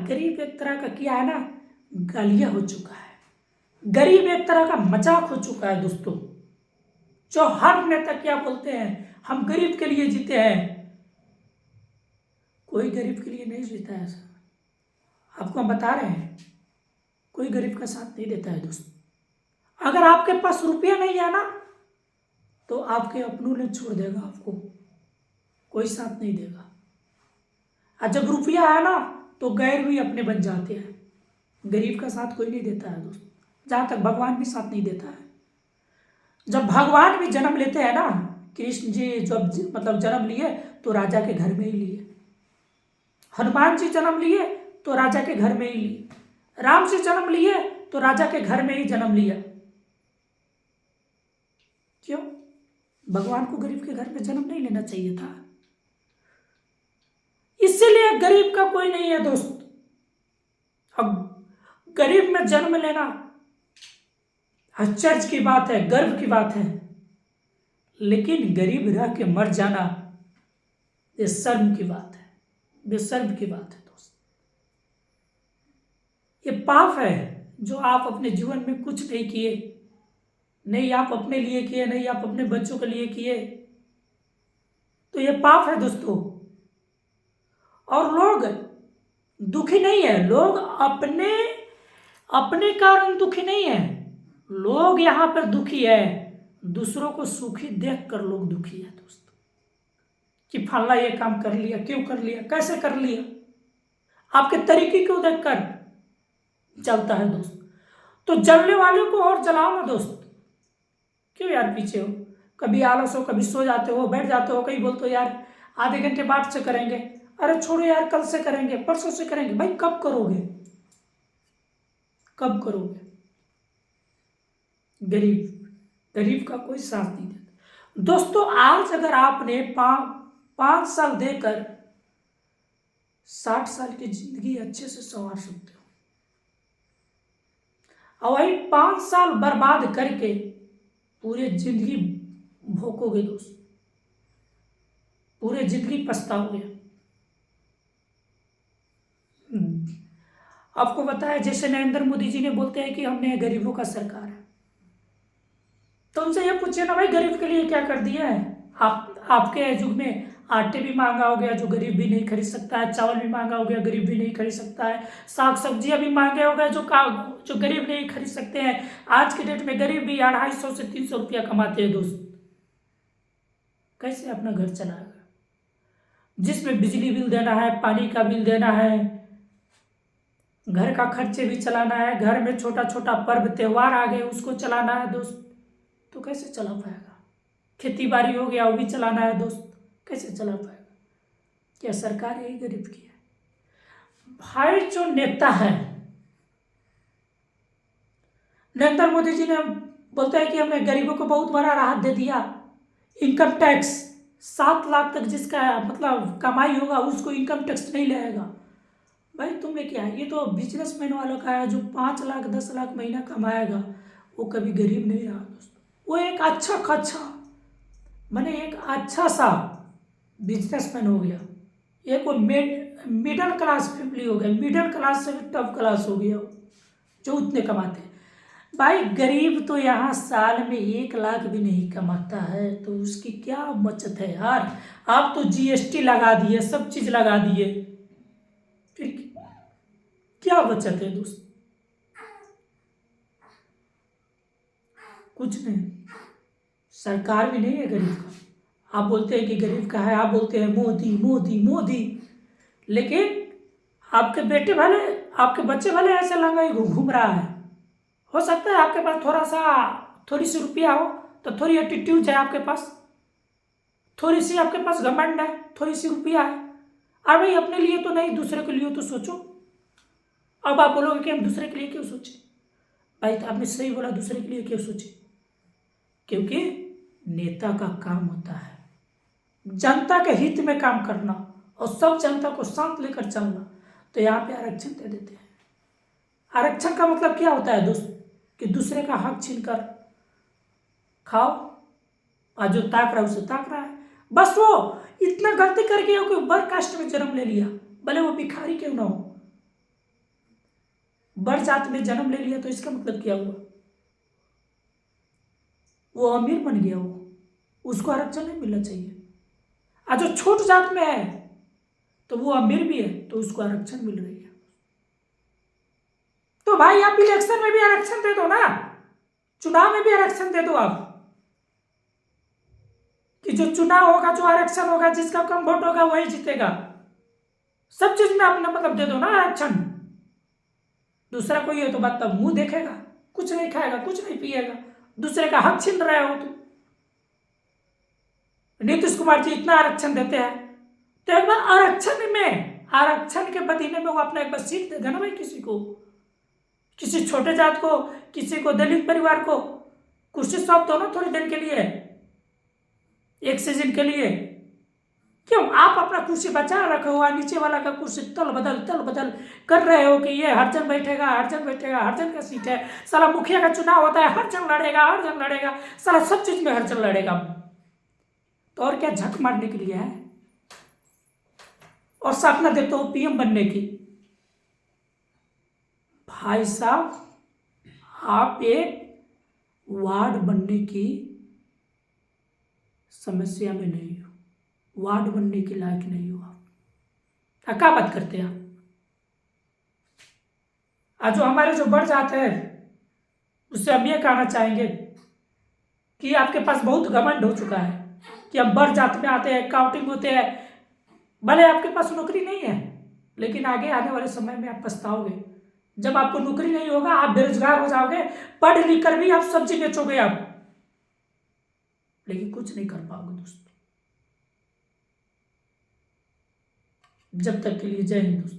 गरीब एक तरह का क्या है ना, गालिया हो चुका है। गरीब एक तरह का मजाक हो चुका है दोस्तों। जो हर नेता क्या बोलते हैं, हम गरीब के लिए जीते हैं। कोई गरीब के लिए नहीं जीता है सर, आपको हम बता रहे हैं, कोई गरीब का साथ नहीं देता है दोस्तों। अगर आपके पास रुपया नहीं है ना, तो आपके अपनों ने छोड़ देगा आपको, कोई साथ नहीं देगा। और जब रुपया है ना, तो गैर भी अपने बन जाते हैं। गरीब का साथ कोई नहीं देता है दोस्तों, जहाँ तक भगवान भी साथ नहीं देता है। जब भगवान भी जन्म लेते हैं ना, कृष्ण जी जब मतलब जन्म लिए तो राजा के घर में ही लिए। हनुमान जी जन्म लिए तो राजा के घर में ही लिए। राम जी जन्म लिए तो राजा के घर में ही जन्म लिया। क्यों? भगवान को गरीब के घर में जन्म नहीं लेना चाहिए था। इसीलिए गरीब का कोई नहीं है दोस्त। अब गरीब में जन्म लेना आश्चर्य की बात है, गर्व की बात है, लेकिन गरीब रह के मर जाना ये शर्म की बात है, बेशर्म की बात है दोस्त। ये पाप है जो आप अपने जीवन में कुछ नहीं किए, नहीं आप अपने लिए किए, नहीं आप अपने बच्चों के लिए किए, तो ये पाप है दोस्तों। और लोग दुखी नहीं है, लोग अपने अपने कारण दुखी नहीं है, लोग यहाँ पर दुखी है, दूसरों को सुखी देखकर लोग दुखी है दोस्तों। कि फल्ला ये काम कर लिया, क्यों कर लिया, कैसे कर लिया, आपके तरीके को देखकर चलता है दोस्त। तो जलने वाले को और जलाओ ना दोस्त। क्यों यार पीछे हो? कभी आलस हो, कभी सो जाते हो, बैठ जाते हो, कहीं बोलते हो यार आधे घंटे बाद से करेंगे, अरे छोड़ो यार कल से करेंगे, परसों से करेंगे। भाई कब करोगे, कब करोगे? गरीब का कोई साथ नहीं देता दोस्तों। आज अगर आपने 5 साल देकर 60 साल की जिंदगी अच्छे से संवार सकते हो, और वही 5 साल बर्बाद करके पूरी जिंदगी भोगोगे दोस्त, पूरी जिंदगी पछताओगे। आपको बताया जैसे नरेंद्र मोदी जी ने बोलते हैं कि हमने गरीबों का सरकार है, तो उनसे ये पूछिए ना भाई गरीब के लिए क्या कर दिया है। आपके युग में आटे भी महंगा हो गया जो गरीब भी नहीं खरीद सकता है, चावल भी महंगा हो गया गरीब भी नहीं खरीद सकता है, साग सब्जियां भी महंगे हो गए जो गरीब नहीं खरीद सकते हैं। आज के डेट में गरीब भी 250 से 300 रुपया कमाते हैं दोस्त। कैसे अपना घर चलाएगा, जिसमें बिजली बिल देना है, पानी का बिल देना है, घर का खर्चे भी चलाना है, घर में छोटा छोटा पर्व त्योहार आ गए उसको चलाना है दोस्त, तो कैसे चला पाएगा? खेती बाड़ी हो गया वो भी चलाना है दोस्त, कैसे चला पाएगा? क्या सरकार यही गरीब की है? भाई जो नेता है, नरेंद्र मोदी जी ने बोलते हैं कि हमने गरीबों को बहुत बड़ा राहत दे दिया, इनकम टैक्स 7 लाख तक जिसका मतलब कमाई होगा उसको इनकम टैक्स नहीं लगेगा। भाई तुमने क्या है, ये तो बिजनेसमैन वालों का है, जो 5 लाख 10 लाख महीना कमाएगा वो कभी गरीब नहीं रहा दोस्तों। वो एक अच्छा खासा मैंने एक अच्छा सा बिजनेसमैन हो गया, एक वो मिडिल क्लास फैमिली हो गया, मिडिल क्लास से भी टॉप क्लास हो गया जो उतने कमाते हैं। भाई गरीब तो यहाँ साल में 1 लाख भी नहीं कमाता है, तो उसकी क्या बचत है यार? आप तो जीएसटी लगा दिए, सब चीज लगा दिए, फिर क्या बचत है दोस्त? कुछ नहीं। सरकार भी नहीं है गरीब का। आप बोलते हैं कि गरीब का है, आप बोलते हैं मोदी मोदी मोदी, लेकिन आपके बेटे भले, आपके बच्चे भले ऐसे लंगा ही घूम रहा है। हो सकता है आपके पास थोड़ी सी रुपया हो, तो थोड़ी एटीट्यूड है आपके पास, थोड़ी सी आपके पास घमंड है, थोड़ी सी रुपया है। और भाई अपने लिए तो नहीं, दूसरे के लिए तो सोचो। अब आप बोलोगे कि हम दूसरे के लिए क्यों सोचे? भाई तो आपने सही बोला, दूसरे के लिए क्यों सोचे? क्योंकि नेता का काम होता है जनता के हित में काम करना और सब जनता को साथ लेकर चलना। तो यहाँ पे आरक्षण दे देते हैं। आरक्षण का मतलब क्या होता है दोस्त? कि दूसरे का हक छीनकर खाओ, और जो ताक रहा है उसे ताक रहा है। बस वो इतना गलती कर गया कि ऊपर कास्ट में जन्म ले लिया, भले वो भिखारी क्यों ना हो, बड़ जात में जन्म ले लिया तो इसका मतलब क्या हुआ? वो अमीर बन गया, वो उसको आरक्षण नहीं मिलना चाहिए। आज जो छोट जात में है तो वो अमीर भी है तो उसको आरक्षण मिल रही है। तो भाई आप इलेक्शन में भी आरक्षण दे दो ना, चुनाव में भी आरक्षण दे दो आप, कि जो चुनाव होगा, जो आरक्षण होगा, जिसका कम वोट होगा वही जीतेगा। सब चीज में अपना मतलब दे दो ना आरक्षण। दूसरा कोई है तो बात तब मुंह देखेगा, कुछ नहीं खाएगा, कुछ नहीं पिएगा, दूसरे का हक छीन रहे हो तुम। नीतीश कुमार जी इतना आरक्षण देते हैं तो एक बार आरक्षण के बदले में वो अपना एक बार सीट दे देना भाई, किसी को, किसी छोटे जात को, किसी को दलित परिवार को कुर्सी सौंप दो ना थोड़ी देर के लिए, एक सीजन के लिए। क्यों आप अपना कुर्सी बचा रखे हो, नीचे वाला का कुर्सी तल बदल कर रहे हो कि ये हरजन बैठेगा, हरजन का सीट है, साला मुखिया का चुनाव होता है, हरजन लड़ेगा, साला सब चीज में हरजन लड़ेगा। तो और क्या झक मारने के लिए है? और सपना देते हो पीएम बनने की। भाई साहब आप एक वार्ड बनने की समस्या में नहीं हो, वार्ड बनने के लायक नहीं हो आप। क्या बात करते हैं आप? आज जो हमारे जो बढ़ जाते हैं उससे हम ये कहना चाहेंगे कि आपके पास बहुत घमंड हो चुका है कि हम बढ़ जात में आते हैं, काउंटिंग होते हैं। भले आपके पास नौकरी नहीं है लेकिन आगे आने वाले समय में आप पछताओगे। जब आपको नौकरी नहीं होगा आप बेरोजगार हो जाओगे, पढ़ लिख कर भी आप सब्जी बेचोगे आप, लेकिन कुछ नहीं कर पाओगे दोस्तों। जब तक के लिए जय हिंद दोस्तों।